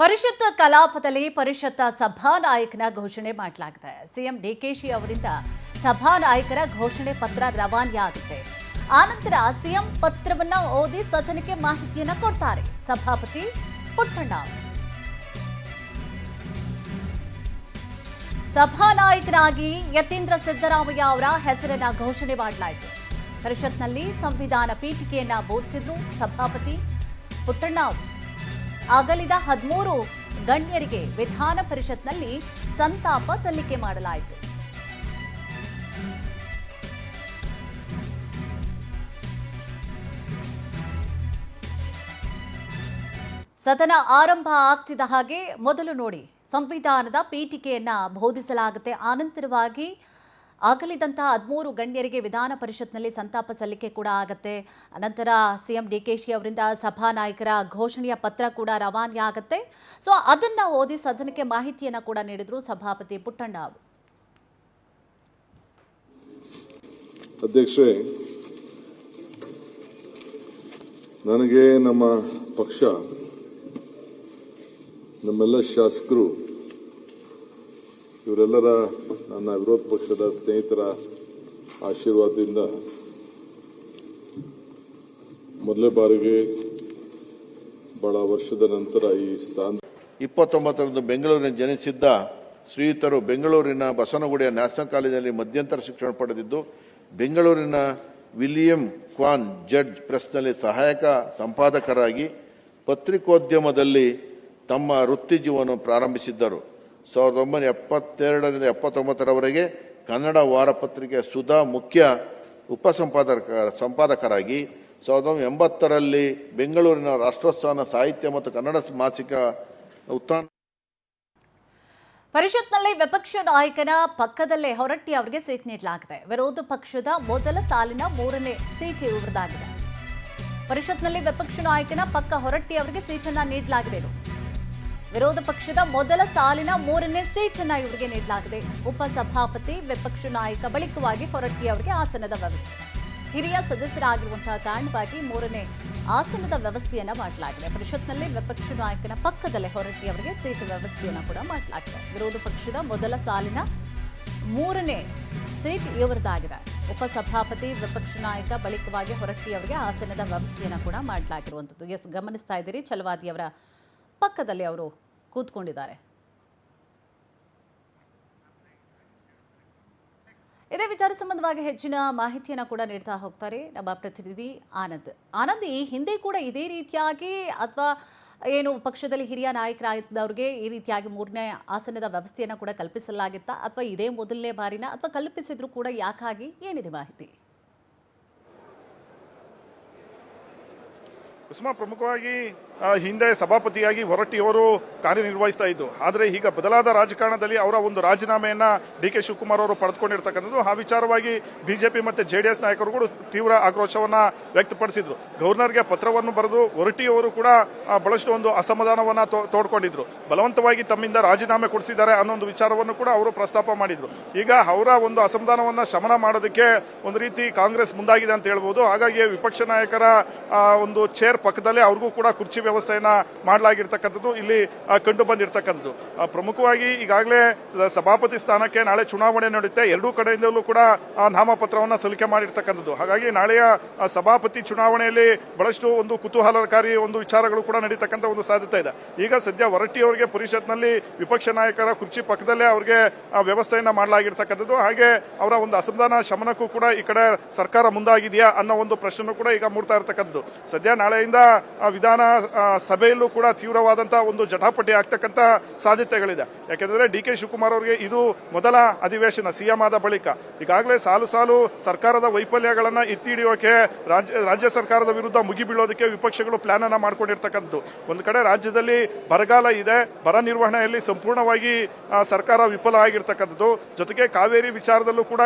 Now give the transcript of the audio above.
ಪರಿಷತ್ ಕಲಾಪದಲ್ಲಿ ಪರಿಷತ್ ಸಭಾನಾಯಕನ ಘೋಷಣೆ ಮಾಡಲಾಗಿದೆ. ಸಿಎಂ ಡಿಕೆಶಿ ಅವರಿಂದ ಸಭಾನಾಯಕರ ಘೋಷಣೆ ಪತ್ರ ರವಾನೆಯಾಗುತ್ತೆ. ಆನಂತರ ಸಿಎಂ ಪತ್ರವನ್ನ ಓದಿ ಸದನಕ್ಕೆ ಮಾಹಿತಿಯನ್ನ ಕೊಡ್ತಾರೆ ಸಭಾಪತಿ ಪುಟ್ಟಣ್ಣ. ಸಭಾನಾಯಕರಾಗಿ ಯತೀಂದ್ರ ಸಿದ್ದರಾಮಯ್ಯ ಅವರ ಹೆಸರನ್ನ ಘೋಷಣೆ ಮಾಡಲಾಯಿತು. ಪರಿಷತ್ನಲ್ಲಿ ಸಂವಿಧಾನ ಪೀಠಿಕೆಯನ್ನ ಬೋಧಿಸಿದ್ರು ಸಭಾಪತಿ ಪುಟ್ಟಣ್ಣ. ಅಗಲಿದ 13 ಗಣ್ಯರಿಗೆ ವಿಧಾನ ಪರಿಷತ್ನಲ್ಲಿ ಸಂತಾಪ ಸಲ್ಲಿಕೆ ಮಾಡಲಾಯಿತು. ಸದನ ಆರಂಭ ಆಗ್ತಿದ್ದ ಹಾಗೆ ಮೊದಲು ನೋಡಿ ಸಂವಿಧಾನದ ಪೀಠಿಕೆಯನ್ನ ಬೋಧಿಸಲಾಗುತ್ತೆ. ಆನಂತರವಾಗಿ ಅಗಲಿದಂತಹ 13 ಗಣ್ಯರಿಗೆ ವಿಧಾನ ಪರಿಷತ್ನಲ್ಲಿ ಸಂತಾಪ ಸಲ್ಲಿಕೆ ಕೂಡ ಆಗುತ್ತೆ. ಅನಂತರ ಸಿಎಂ ಡಿಕೆಶಿ ಅವರಿಂದ ಸಭಾನಾಯಕರ ಘೋಷಣೆಯ ಪತ್ರ ಕೂಡ ರವಾನೆ ಆಗುತ್ತೆ. ಸೊ ಅದನ್ನ ಓದಿ ಸದನಕ್ಕೆ ಮಾಹಿತಿಯನ್ನ ಕೂಡ ನೀಡಿದ್ರು ಸಭಾಪತಿ ಪುಟ್ಟಣ್ಣ ಅವರು. ಅಧ್ಯಕ್ಷರೇ, ನನಗೆ ನಮ್ಮ ಪಕ್ಷ, ನಮ್ಮೆಲ್ಲ ಶಾಸಕರು, ಇವರೆಲ್ಲರ ನನ್ನ ವಿರೋಧ ಪಕ್ಷದ ಸ್ನೇಹಿತರ ಆಶೀರ್ವಾದದಿಂದ ಮೊದಲೇ ಬಾರಿಗೆ ಬಹಳ ವರ್ಷದ ನಂತರ ಈ ಸ್ಥಾನ 29ರಂದು ಬೆಂಗಳೂರಿನ ಜನಿಸಿದ್ದ ಶ್ರೀಯುತರು ಬೆಂಗಳೂರಿನ ಬಸವನಗುಡಿಯ ನ್ಯಾಷನಲ್ ಕಾಲೇಜಿನಲ್ಲಿ ಮಧ್ಯಂತರ ಶಿಕ್ಷಣ ಪಡೆದಿದ್ದು, ಬೆಂಗಳೂರಿನ ವಿಲಿಯಂ ಕ್ವಾನ್ ಜಡ್ಜ್ ಪ್ರೆಸ್ನಲ್ಲಿ ಸಹಾಯಕ ಸಂಪಾದಕರಾಗಿ ಪತ್ರಿಕೋದ್ಯಮದಲ್ಲಿ ತಮ್ಮ ವೃತ್ತಿ ಜೀವನ ಪ್ರಾರಂಭಿಸಿದ್ದರು. 1972ರಿಂದ 79ರವರೆಗೆ ಕನ್ನಡ ವಾರಪತ್ರಿಕೆ ಸುಧಾ ಮುಖ್ಯ ಸಂಪಾದಕರಾಗಿ 1980ರಲ್ಲಿ ಬೆಂಗಳೂರಿನ ರಾಷ್ಟ್ರೋತ್ಥಾನ ಸಾಹಿತ್ಯ ಮತ್ತು ಕನ್ನಡ ಮಾಸಿಕ ಉತ್ಥಾನ. ಪರಿಷತ್ನಲ್ಲಿ ವಿಪಕ್ಷ ನಾಯಕನ ಪಕ್ಕದಲ್ಲೇ ಹೊರಟ್ಟಿ ಅವರಿಗೆ ಸೀಟ್ ನೀಡಲಾಗಿದೆ. ವಿರೋಧ ಪಕ್ಷದ ಮೊದಲ ಸಾಲಿನ 3ನೇ ಸೀಟ್ ಇವರದಾಗಿದೆ. ಪರಿಷತ್ನಲ್ಲಿ ವಿಪಕ್ಷ ನಾಯಕನ ಪಕ್ಕ ಹೊರಟ್ಟಿ ಅವರಿಗೆ ಸೀಟನ್ನ ನೀಡಲಾಗಿದೆ. ವಿರೋಧ ಪಕ್ಷದ ಮೊದಲ ಸಾಲಿನ 3ನೇ ಸೀಟನ್ನ ಇವರಿಗೆ ನೀಡಲಾಗಿದೆ. ಉಪಸಭಾಪತಿ ವಿಪಕ್ಷ ನಾಯಕ ಬಳಿಕವಾಗಿ ಹೊರಟ್ಟಿ ಅವರಿಗೆ ಆಸನದ ವ್ಯವಸ್ಥೆ. ಹಿರಿಯ ಸದಸ್ಯರಾಗಿರುವಂತಹ ಕಾರಣವಾಗಿ 3ನೇ ಆಸನದ ವ್ಯವಸ್ಥೆಯನ್ನ ಮಾಡಲಾಗಿದೆ. ಪರಿಷತ್ನಲ್ಲಿ ವಿಪಕ್ಷ ನಾಯಕನ ಪಕ್ಕದಲ್ಲೇ ಹೊರಟ್ಟಿ ಅವರಿಗೆ ಸೀಟ್ ವ್ಯವಸ್ಥೆಯನ್ನ ಕೂಡ ಮಾಡಲಾಗಿದೆ. ವಿರೋಧ ಪಕ್ಷದ ಮೊದಲ ಸಾಲಿನ 3ನೇ ಸೀಟ್ ಇವರದಾಗಿದೆ. ಉಪಸಭಾಪತಿ ವಿಪಕ್ಷ ನಾಯಕ ಬಳಿಕವಾಗಿ ಹೊರಟ್ಟಿ ಅವರಿಗೆ ಆಸನದ ವ್ಯವಸ್ಥೆಯನ್ನ ಕೂಡ ಮಾಡಲಾಗಿರುವಂಥದ್ದು. ಎಸ್, ಗಮನಿಸ್ತಾ ಇದ್ದೀರಿ, ಛಲವಾದಿ ಅವರ ಪಕ್ಕದಲ್ಲಿ ಅವರು ಕೂತ್ಕೊಂಡಿದ್ದಾರೆ. ಇದೇ ವಿಚಾರ ಸಂಬಂಧವಾಗಿ ಹೆಚ್ಚಿನ ಮಾಹಿತಿಯನ್ನು ಕೂಡ ನೀಡ್ತಾ ಹೋಗ್ತಾರೆ ನಮ್ಮ ಪ್ರತಿನಿಧಿ ಆನಂದ್. ಈ ಹಿಂದೆ ಕೂಡ ಇದೇ ರೀತಿಯಾಗಿ ಅಥವಾ ಏನು ಪಕ್ಷದಲ್ಲಿ ಹಿರಿಯ ನಾಯಕರಾದವ್ರಿಗೆ ಈ ರೀತಿಯಾಗಿ 3ನೇ ಆಸನದ ವ್ಯವಸ್ಥೆಯನ್ನು ಕೂಡ ಕಲ್ಪಿಸಲಾಗಿತ್ತಾ ಅಥವಾ ಇದೇ ಮೊದಲನೇ ಬಾರಿನ ಅಥವಾ ಕಲ್ಪಿಸಿದ್ರು ಕೂಡ ಯಾಕಾಗಿ, ಏನಿದೆ ಮಾಹಿತಿ? ಕುಸುಮ, ಪ್ರಮುಖವಾಗಿ ಹಿಂದೆ ಸಭಾಪತಿಯಾಗಿ ಹೊರಟ್ಟಿಯವರು ಕಾರ್ಯನಿರ್ವಹಿಸ್ತಾ ಇದ್ದು, ಆದರೆ ಈಗ ಬದಲಾದ ರಾಜಕಾರಣದಲ್ಲಿ ಅವರ ಒಂದು ರಾಜೀನಾಮೆಯನ್ನ ಡಿಕೆ ಶಿವಕುಮಾರ್ ಅವರು ಪಡೆದುಕೊಂಡಿರ್ತಕ್ಕಂಥದ್ದು. ಆ ವಿಚಾರವಾಗಿ ಬಿಜೆಪಿ ಮತ್ತು ಜೆಡಿಎಸ್ ನಾಯಕರುಗಳು ತೀವ್ರ ಆಕ್ರೋಶವನ್ನ ವ್ಯಕ್ತಪಡಿಸಿದ್ರು. ಗವರ್ನರ್ಗೆ ಪತ್ರವನ್ನು ಬರೆದು ಹೊರಟ್ಟಿಯವರು ಕೂಡ ಬಹಳಷ್ಟು ಒಂದು ಅಸಮಾಧಾನವನ್ನ ತೋಡ್ಕೊಂಡಿದ್ರು. ಬಲವಂತವಾಗಿ ತಮ್ಮಿಂದ ರಾಜೀನಾಮೆ ಕೊಡಿಸಿದ್ದಾರೆ ಅನ್ನೋ ಒಂದು ವಿಚಾರವನ್ನು ಕೂಡ ಅವರು ಪ್ರಸ್ತಾಪ ಮಾಡಿದ್ರು. ಈಗ ಅವರ ಒಂದು ಅಸಮಾಧಾನವನ್ನ ಶಮನ ಮಾಡೋದಕ್ಕೆ ಒಂದು ರೀತಿ ಕಾಂಗ್ರೆಸ್ ಮುಂದಾಗಿದೆ ಅಂತ ಹೇಳ್ಬೋದು. ಹಾಗಾಗಿ ವಿಪಕ್ಷ ನಾಯಕರ ಒಂದು ಚೇರ್ ಪಕ್ಕದಲ್ಲೇ ಅವ್ರಿಗೂ ಕೂಡ ಕುರ್ಚಿ ವ್ಯವಸ್ಥೆಯನ್ನ ಮಾಡಲಾಗಿರ್ತಕ್ಕಂಥದ್ದು ಇಲ್ಲಿ ಕಂಡು ಬಂದಿರತಕ್ಕಂಥದ್ದು. ಪ್ರಮುಖವಾಗಿ ಈಗಾಗಲೇ ಸಭಾಪತಿ ಸ್ಥಾನಕ್ಕೆ ನಾಳೆ ಚುನಾವಣೆ ನಡೆಯುತ್ತೆ. ಎರಡೂ ಕಡೆಯಿಂದಲೂ ಕೂಡ ನಾಮಪತ್ರವನ್ನ ಸಲ್ಲಿಕೆ ಮಾಡಿರ್ತಕ್ಕಂಥದ್ದು. ಹಾಗಾಗಿ ನಾಳೆಯ ಸಭಾಪತಿ ಚುನಾವಣೆಯಲ್ಲಿ ಬಹಳಷ್ಟು ಒಂದು ಕುತೂಹಲಕಾರಿ ಒಂದು ವಿಚಾರಗಳು ಕೂಡ ನಡೀತಕ್ಕಂಥ ಒಂದು ಸಾಧ್ಯತೆ ಇದೆ. ಈಗ ಸದ್ಯ ಹೊರಟ್ಟಿ ಅವರಿಗೆ ಪರಿಷತ್ನಲ್ಲಿ ವಿಪಕ್ಷ ನಾಯಕರ ಕುರ್ಚಿ ಪಕ್ಕದಲ್ಲೇ ಅವರಿಗೆ ವ್ಯವಸ್ಥೆಯನ್ನ ಮಾಡಲಾಗಿರ್ತಕ್ಕಂಥದ್ದು. ಹಾಗೆ ಅವರ ಒಂದು ಅಸಮಾಧಾನ ಶಮನಕ್ಕೂ ಕೂಡ ಈ ಕಡೆ ಸರ್ಕಾರ ಮುಂದಾಗಿದೆಯಾ ಅನ್ನೋ ಒಂದು ಪ್ರಶ್ನೆ ಕೂಡ ಈಗ ಮೂಡ್ತಾ ಇರತಕ್ಕಂಥದ್ದು. ಸದ್ಯ ನಾಳೆಯಿಂದ ವಿಧಾನ ಸಭೆಯಲ್ಲೂ ಕೂಡ ತೀವ್ರವಾದಂತಹ ಒಂದು ಜಟಾಪಟಿ ಆಗ್ತಕ್ಕಂಥ ಸಾಧ್ಯತೆಗಳಿದೆ. ಯಾಕೆಂದ್ರೆ ಡಿಕೆ ಶಿವಕುಮಾರ್ ಅವರಿಗೆ ಇದು ಮೊದಲ ಅಧಿವೇಶನ ಸಿಎಂ ಆದ ಬಳಿಕ. ಈಗಾಗಲೇ ಸಾಲು ಸರ್ಕಾರದ ವೈಫಲ್ಯಗಳನ್ನ ಎತ್ತಿ ಹಿಡಿಯೋಕೆ ರಾಜ್ಯ ಸರ್ಕಾರದ ವಿರುದ್ಧ ಮುಗಿಬೀಳೋದಕ್ಕೆ ವಿಪಕ್ಷಗಳು ಪ್ಲಾನ್ ಅನ್ನ ಮಾಡ್ಕೊಂಡಿರ್ತಕ್ಕಂಥದ್ದು. ಒಂದು ಕಡೆ ರಾಜ್ಯದಲ್ಲಿ ಬರಗಾಲ ಇದೆ, ಬರ ನಿರ್ವಹಣೆಯಲ್ಲಿ ಸಂಪೂರ್ಣವಾಗಿ ಸರ್ಕಾರ ವಿಫಲ ಆಗಿರ್ತಕ್ಕಂಥದ್ದು. ಜೊತೆಗೆ ಕಾವೇರಿ ವಿಚಾರದಲ್ಲೂ ಕೂಡ